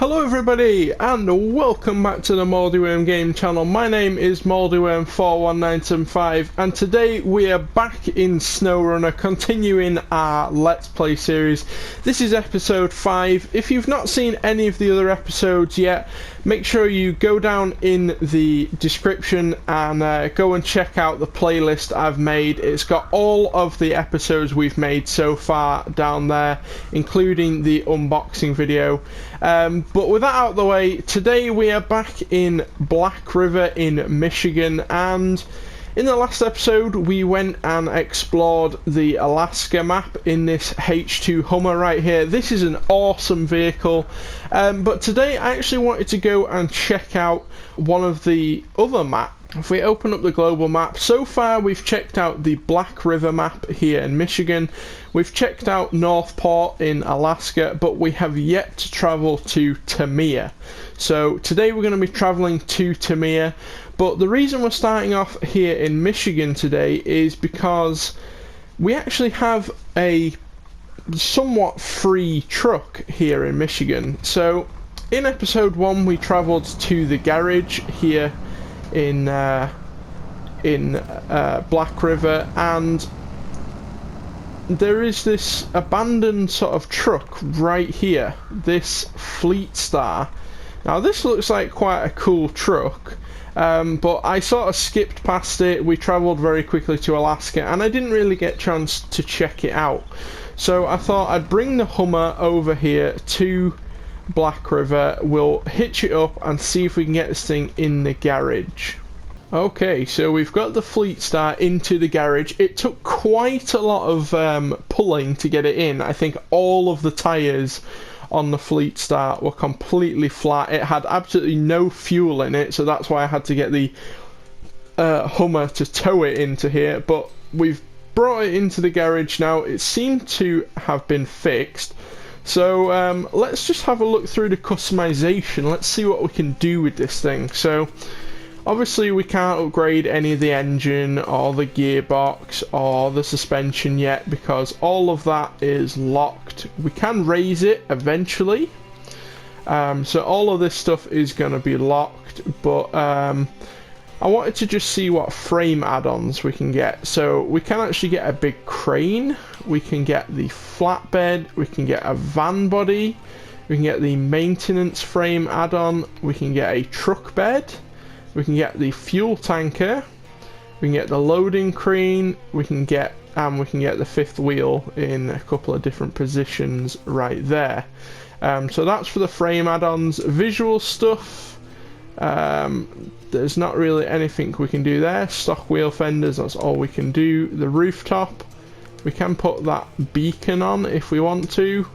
Hello everybody and welcome back to the Moldyworm Game channel. My name is Moldyworm41975 and today we are back in SnowRunner continuing our Let's Play series. This is episode 5. If you've not seen any of the other episodes yet, make sure you go down in the description and go and check out the playlist I've made. It's got all of the episodes we've made so far down there, including the unboxing video. But with that out of the way, today we are back in Black River in Michigan, and in the last episode we went and explored the Alaska map in this H2 Hummer right here. This is an awesome vehicle, but today I actually wanted to go and check out one of the other maps. If we open up the global map, so far we've checked out the Black River map here in Michigan, we've checked out Northport in Alaska, but we have yet to travel to Tamiya. So today we're going to be traveling to Tamiya, but the reason we're starting off here in Michigan today is because we actually have a somewhat free truck here in Michigan. So in episode 1 we travelled to the garage here in Black River, and there is this abandoned sort of truck right here, this Fleet Star. Now this looks like quite a cool truck, but I sort of skipped past it. We travelled very quickly to Alaska and I didn't really get a chance to check it out, so I thought I'd bring the Hummer over here to Black River. We'll hitch it up and see if we can get this thing in the garage. Okay, so we've got the Fleet Star into the garage. It took quite a lot of pulling to get it in. I think all of the tyres on the Fleet Star were completely flat. It had absolutely no fuel in it, so that's why I had to get the Hummer to tow it into here. But we've brought it into the garage now. It seemed to have been fixed. So let's just have a look through the customization. Let's see what we can do with this thing. So obviously we can't upgrade any of the engine or the gearbox or the suspension yet because all of that is locked. We can raise it eventually. So all of this stuff is going to be locked, but I wanted to just see what frame add-ons we can get. So we can actually get a big crane, we can get the flatbed, we can get a van body, we can get the maintenance frame add-on, we can get a truck bed, we can get the fuel tanker, we can get the loading crane, we can get the fifth wheel in a couple of different positions right there. So that's for the frame add-ons. Visual stuff, there's not really anything we can do there. Stock wheel fenders, that's all we can do. The rooftop, we can put that beacon on if we want to.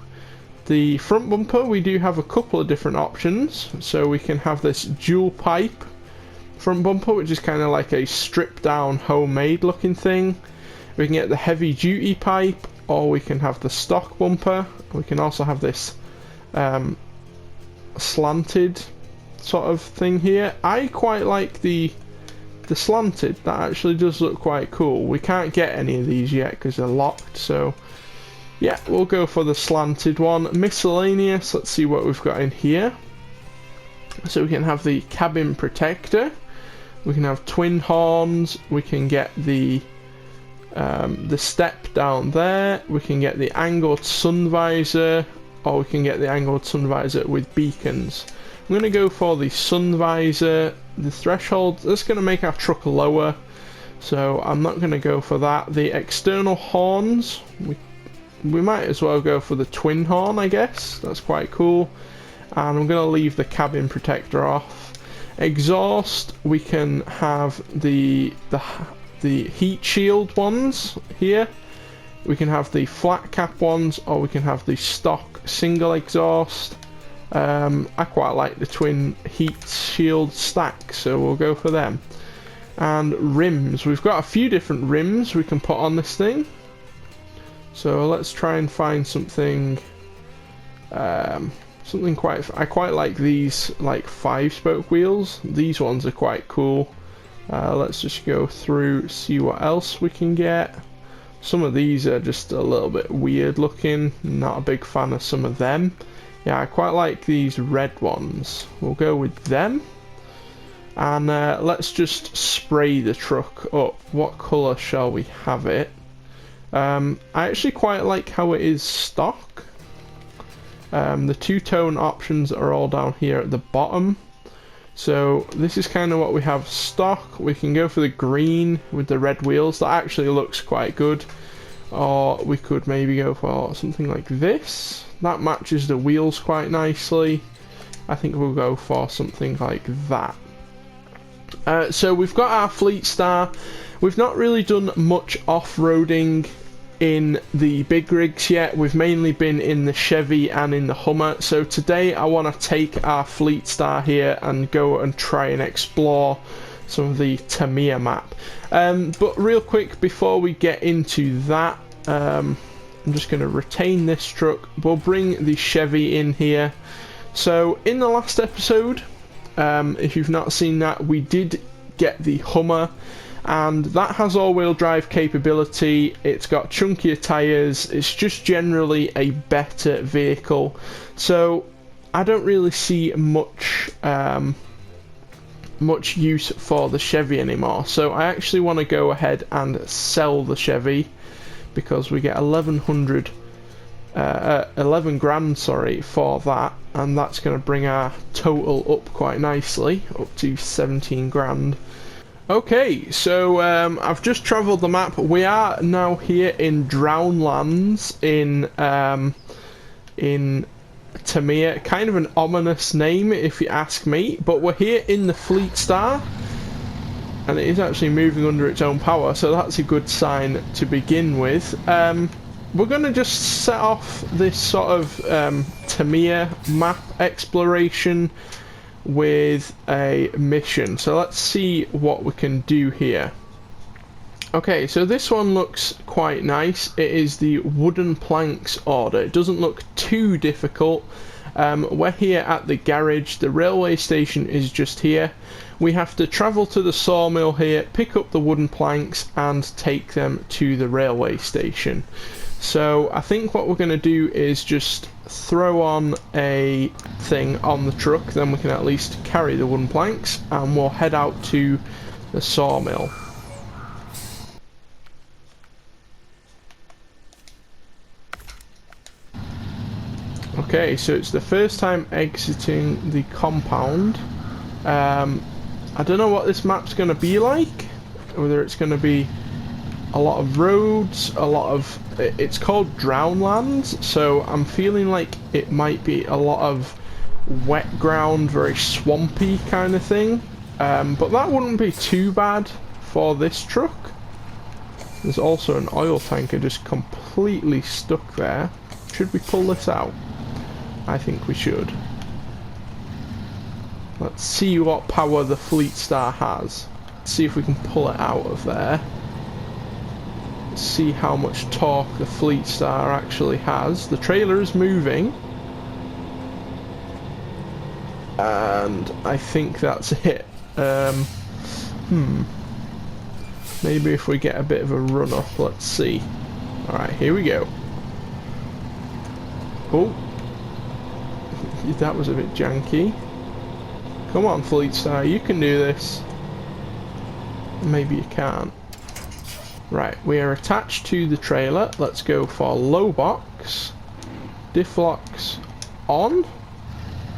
The front bumper, we do have a couple of different options. So we can have this dual pipe front bumper, which is kind of like a stripped down homemade looking thing. We can get the heavy duty pipe, or we can have the stock bumper. We can also have this slanted sort of thing here. I quite like the slanted. That actually does look quite cool. We can't get any of these yet because they're locked, so yeah, we'll go for the slanted one. Miscellaneous, let's see what we've got in here. So we can have the cabin protector, we can have twin horns, we can get the step down there, we can get the angled sun visor, or we can get the angled sun visor with beacons. I'm going to go for the sun visor. The threshold, that's going to make our truck lower, so I'm not going to go for that. The external horns, we might as well go for the twin horn, I guess. That's quite cool. And I'm going to leave the cabin protector off. Exhaust, we can have the heat shield ones here. We can have the flat cap ones, or we can have the stock single exhaust. I quite like the twin heat shield stack, so we'll go for them. And rims, we've got a few different rims we can put on this thing, so let's try and find something I quite like these, like 5-spoke wheels. These ones are quite cool. Let's just go through, see what else we can get. Some of these are just a little bit weird looking, not a big fan of some of them. Yeah, I quite like these red ones. We'll go with them. And let's just spray the truck up. What colour shall we have it? I actually quite like how it is stock. The two-tone options are all down here at the bottom. So this is kind of what we have stock. We can go for the green with the red wheels. That actually looks quite good. Or we could maybe go for something like this. That matches the wheels quite nicely. I think we'll go for something like that. So we've got our Fleet Star. We've not really done much off-roading in the big rigs yet. We've mainly been in the Chevy and in the Hummer. So today I want to take our Fleet Star here and go and try and explore some of the Tamiya map. But real quick before we get into that, I'm just going to retain this truck. We'll bring the Chevy in here. So in the last episode, if you've not seen that, we did get the Hummer, and that has all-wheel drive capability. It's got chunkier tyres. It's just generally a better vehicle. So I don't really see much much use for the Chevy anymore. So I actually want to go ahead and sell the Chevy because we get 11 grand, sorry, for that, and that's going to bring our total up quite nicely, up to 17 grand. Okay, so I've just travelled the map. We are now here in Drownlands in Tamiya. Kind of an ominous name if you ask me, but we're here in the Fleet Star, and it is actually moving under its own power, so that's a good sign to begin with. We're going to just set off this sort of Tamiya map exploration with a mission. So let's see what we can do here. Okay, so this one looks quite nice. It is the wooden planks order. It doesn't look too difficult. We're here at the garage. The railway station is just here. We have to travel to the sawmill here, pick up the wooden planks and take them to the railway station. So I think what we're going to do is just throw on a thing on the truck, then we can at least carry the wooden planks, and we'll head out to the sawmill. Okay, so it's the first time exiting the compound. I don't know what this map's going to be like, whether it's going to be a lot of roads, a lot of... It's called Drownlands, so I'm feeling like it might be a lot of wet ground, very swampy kind of thing. But that wouldn't be too bad for this truck. There's also an oil tanker just completely stuck there. Should we pull this out? I think we should. Let's see what power the Fleet Star has. Let's see if we can pull it out of there. See how much torque the Fleet Star actually has. The trailer is moving, and I think that's it. Maybe if we get a bit of a run up, let's see. Alright, here we go. Oh, that was a bit janky. Come on, Fleet Star, you can do this. Maybe you can't. Right, we are attached to the trailer. Let's go for low box. Diff locks on.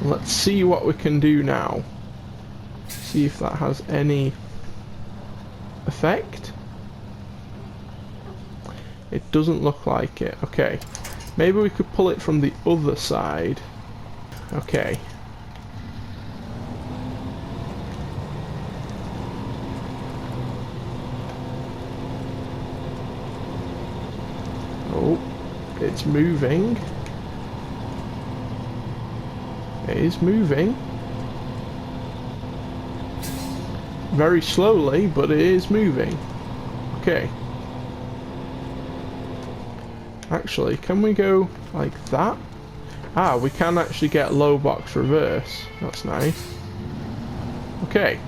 Let's see what we can do now. See if that has any effect. It doesn't look like it. Okay. Maybe we could pull it from the other side. Okay. Oh, it's moving. It is moving. Very slowly, but it is moving. Okay. Actually, can we go like that? Ah, we can actually get low box reverse. That's nice. Okay.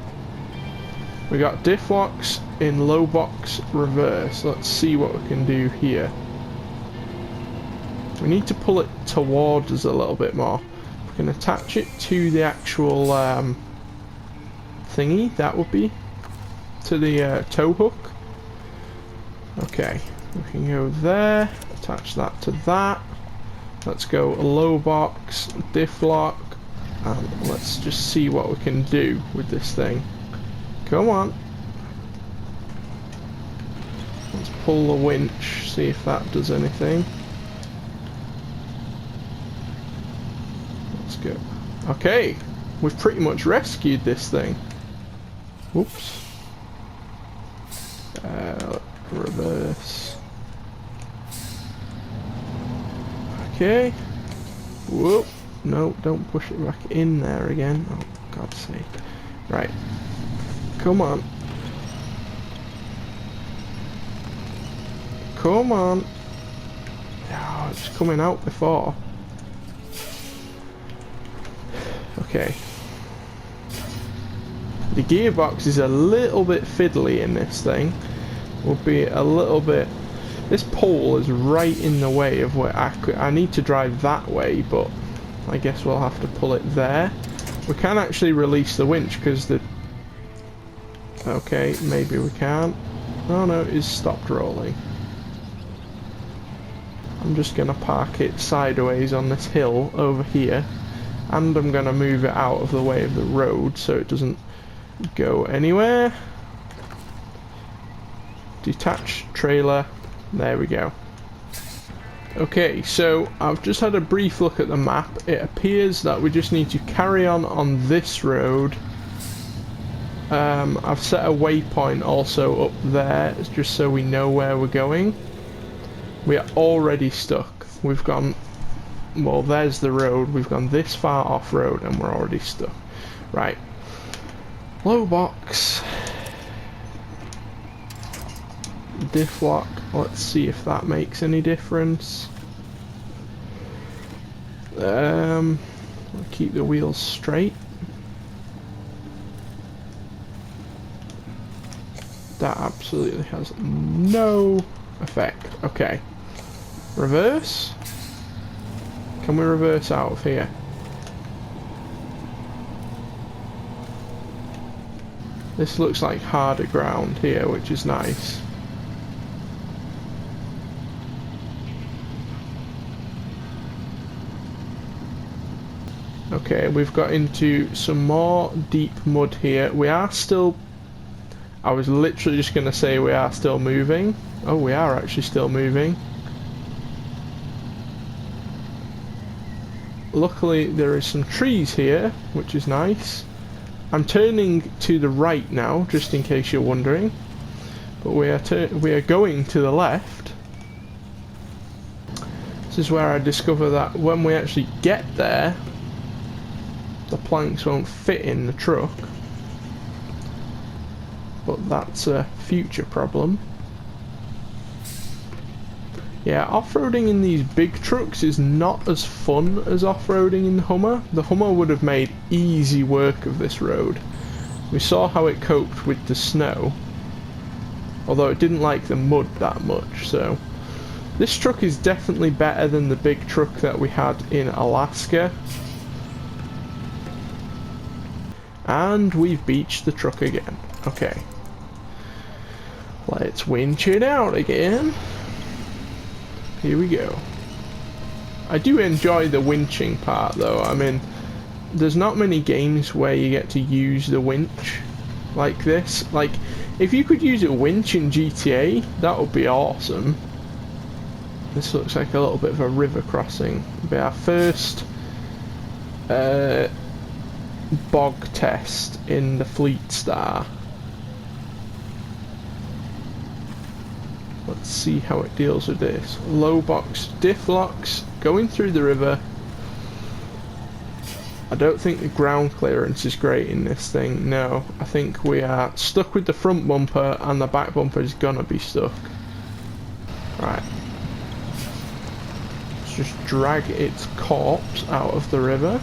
We got diff locks in low box reverse. Let's see what we can do here. We need to pull it towards us a little bit more. can attach it to the actual thingy. That would be to the tow hook. Okay, we can go there, attach that to that. Let's go low box, diff lock, and let's just see what we can do with this thing. Come on. Let's pull the winch, see if that does anything. Let's go. Okay, we've pretty much rescued this thing. Whoops. Reverse. Okay. Whoop. No, don't push it back in there again. Oh, God's sake. Right. Come on. Come on. Oh, it's coming out before. Okay. The gearbox is a little bit fiddly in this thing. Will be a little bit. This pole is right in the way of where I need to drive that way, but I guess we'll have to pull it there. We can actually release the winch because the. Okay, maybe we can't. Oh no, it's stopped rolling. I'm just gonna park it sideways on this hill over here, and I'm gonna move it out of the way of the road so it doesn't go anywhere. Detach trailer. There we go. Okay, so I've just had a brief look at the map. It appears that we just need to carry on this road. I've set a waypoint also up there, just so we know where we're going. We are already stuck. We've gone, well, there's the road. We've gone this far off road and we're already stuck. Right. Low box. Diff lock. Let's see if that makes any difference. We'll keep the wheels straight. That absolutely has no effect. Okay. Reverse? Can we reverse out of here? This looks like harder ground here, which is nice. Okay, we've got into some more deep mud here. We are still... I was literally just going to say we are still moving. Oh, we are actually still moving. Luckily, there is some trees here, which is nice. I'm turning to the right now, just in case you're wondering. But we are going to the left. This is where I discover that when we actually get there, the planks won't fit in the truck. But that's a future problem. Yeah, off-roading in these big trucks is not as fun as off-roading in the Hummer. The Hummer would have made easy work of this road. We saw how it coped with the snow, although it didn't like the mud that much, so... This truck is definitely better than the big truck that we had in Alaska. And we've beached the truck again. Okay. Let's winch it out again. Here we go. I do enjoy the winching part though. I mean, there's not many games where you get to use the winch like this. Like, if you could use a winch in GTA, that would be awesome. This looks like a little bit of a river crossing. It'll be our first bog test in the Fleet Star. Let's see how it deals with this. Low box diff locks going through the river. I don't think the ground clearance is great in this thing. No, I think we are stuck with the front bumper and the back bumper is gonna be stuck. Right. Let's just drag its corpse out of the river.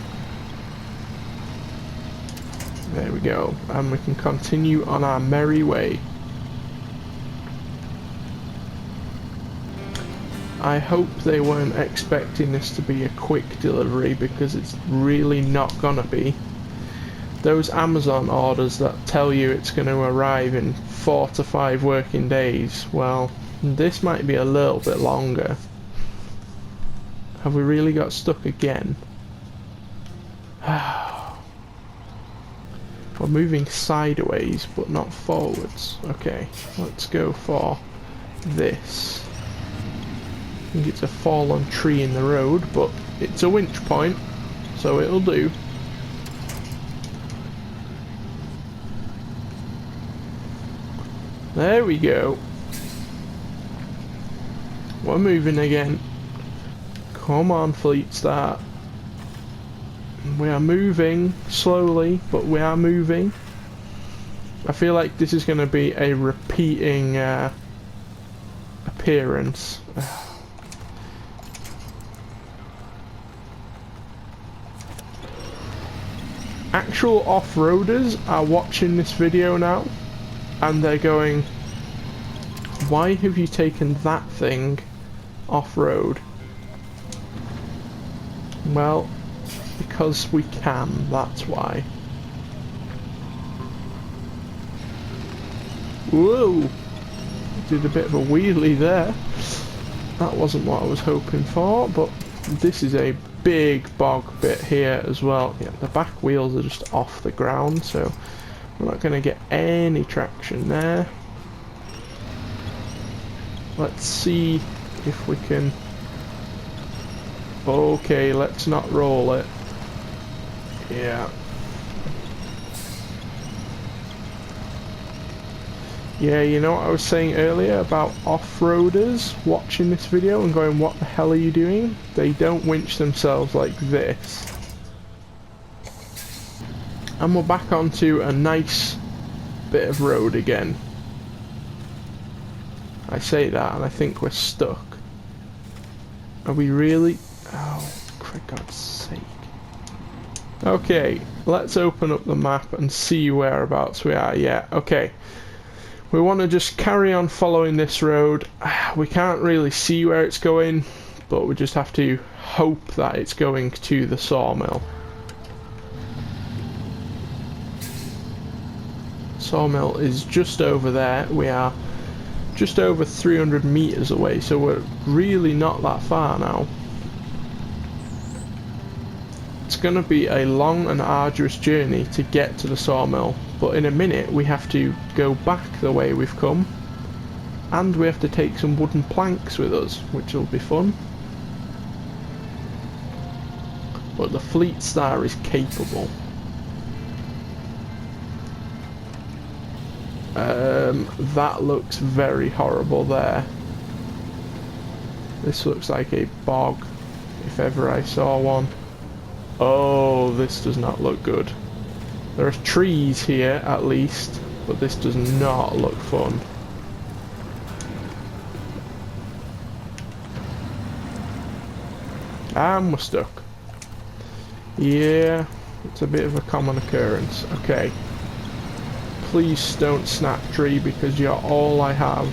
There we go. And we can continue on our merry way. I hope they weren't expecting this to be a quick delivery, because it's really not gonna be. Those Amazon orders that tell you it's going to arrive in 4 to 5 working days, well, this might be a little bit longer. Have we really got stuck again? We're moving sideways, but not forwards. Okay, let's go for this. I think it's a fallen tree in the road, but it's a winch point, so it'll do. There we go. We're moving again. Come on, fleet start. We are moving slowly, but we are moving. I feel like this is going to be a repeating appearance. Actual off-roaders are watching this video now, and they're going, why have you taken that thing off-road? Well, because we can, that's why. Whoa! Did a bit of a wheelie there. That wasn't what I was hoping for, but this is a big bog bit here as well. Yeah, the back wheels are just off the ground, so we're not going to get any traction there. Let's see if we can... Okay, let's not roll it. Yeah. Yeah, you know what I was saying earlier about off-roaders watching this video and going, what the hell are you doing? They don't winch themselves like this. And we're back onto a nice bit of road again. I say that and I think we're stuck. Are we really? Oh, for God's sake. Okay, let's open up the map and see whereabouts we are. Yeah, okay. We want to just carry on following this road. We can't really see where it's going, but we just have to hope that it's going to the sawmill. Sawmill is just over there. We are just over 300 meters away, so we're really not that far now. It's going to be a long and arduous journey to get to the sawmill, but in a minute we have to go back the way we've come, and we have to take some wooden planks with us, which will be fun. But the Fleet Star is capable. That looks very horrible there. This looks like a bog, if ever I saw one. Oh, this does not look good. There are trees here at least, but this does not look fun. And we're stuck. Yeah, it's a bit of a common occurrence. Okay. Please don't snap tree, because you're all I have.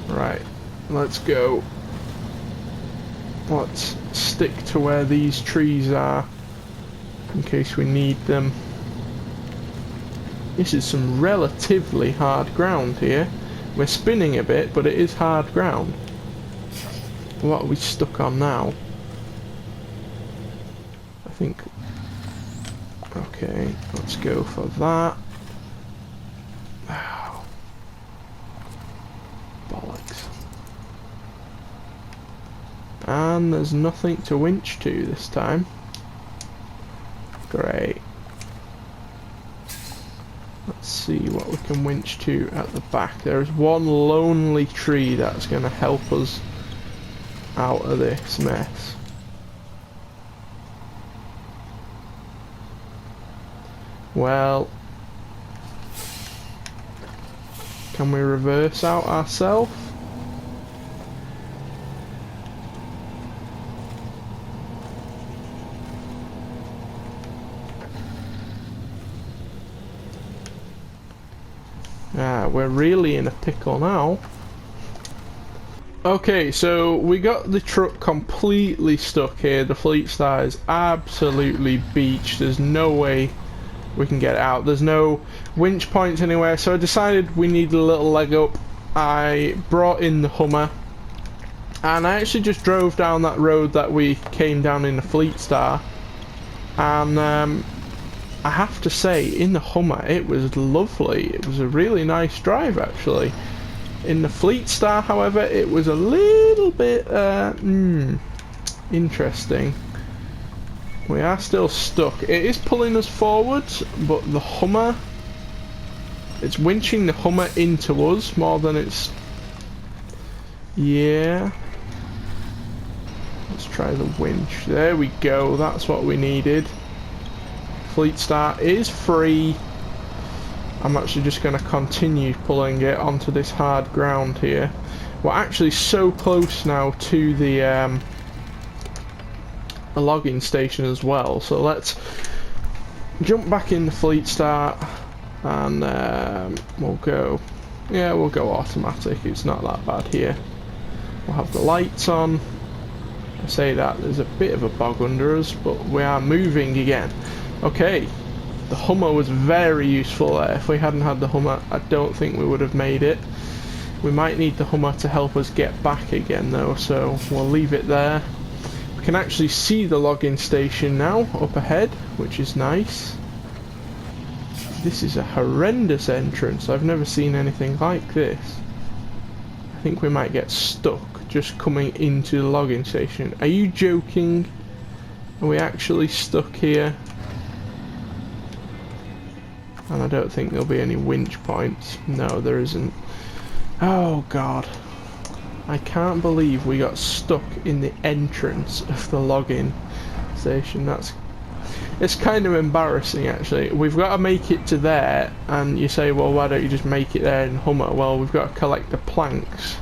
Right, let's go. Let's stick to where these trees are, in case we need them. This is some relatively hard ground here. We're spinning a bit, but it is hard ground. What are we stuck on now? I think... Okay, let's go for that. Wow. Bollocks. And there's nothing to winch to this time. Great. Let's see what we can winch to at the back. There's one lonely tree that's going to help us out of this mess. Well, can we reverse out ourselves? Ah, we're really in a pickle now. Okay, so we got the truck completely stuck here. The Fleet Star is absolutely beached. There's no way we can get it out. There's no winch points anywhere, so I decided we need a little leg up. I brought in the Hummer, and I actually just drove down that road that we came down in the Fleet Star, and I have to say, in the Hummer, it was lovely. It was a really nice drive, actually. In the Fleet Star, however, it was a little bit interesting. We are still stuck. It is pulling us forward, but the Hummer, it's winching the Hummer into us more than it's... Yeah. Let's try the winch. There we go. That's what we needed. Fleet Star is free. I'm actually just going to continue pulling it onto this hard ground here. We're actually so close now to the logging station as well, so let's jump back in the Fleet Star and we'll go automatic. It's not that bad here. We'll have the lights on. I say that there's a bit of a bog under us, but we are moving again. Okay. The Hummer was very useful there. If we hadn't had the Hummer, I don't think we would have made it. We might need the Hummer to help us get back again though, so we'll leave it there. We can actually see the logging station now up ahead, which is nice. This is a horrendous entrance. I've never seen anything like this. I think we might get stuck just coming into the logging station. Are you joking? Are we actually stuck here? And I don't think there'll be any winch points. No, there isn't. Oh god. I can't believe we got stuck in the entrance of the login station. It's kind of embarrassing actually. We've got to make it to there, and you say, well, why don't you just make it there in Hummer? Well, we've got to collect the planks.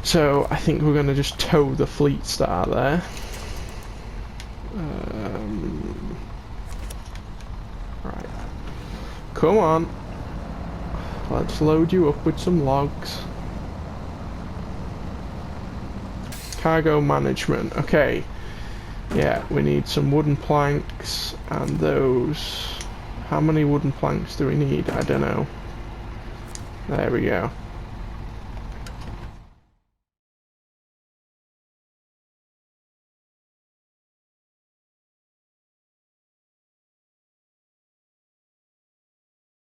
So I think we're going to just tow the Fleet Star there. Right. Come on. Let's load you up with some logs. Cargo management. Okay. Yeah, we need some wooden planks and those. How many wooden planks do we need? I don't know. There we go.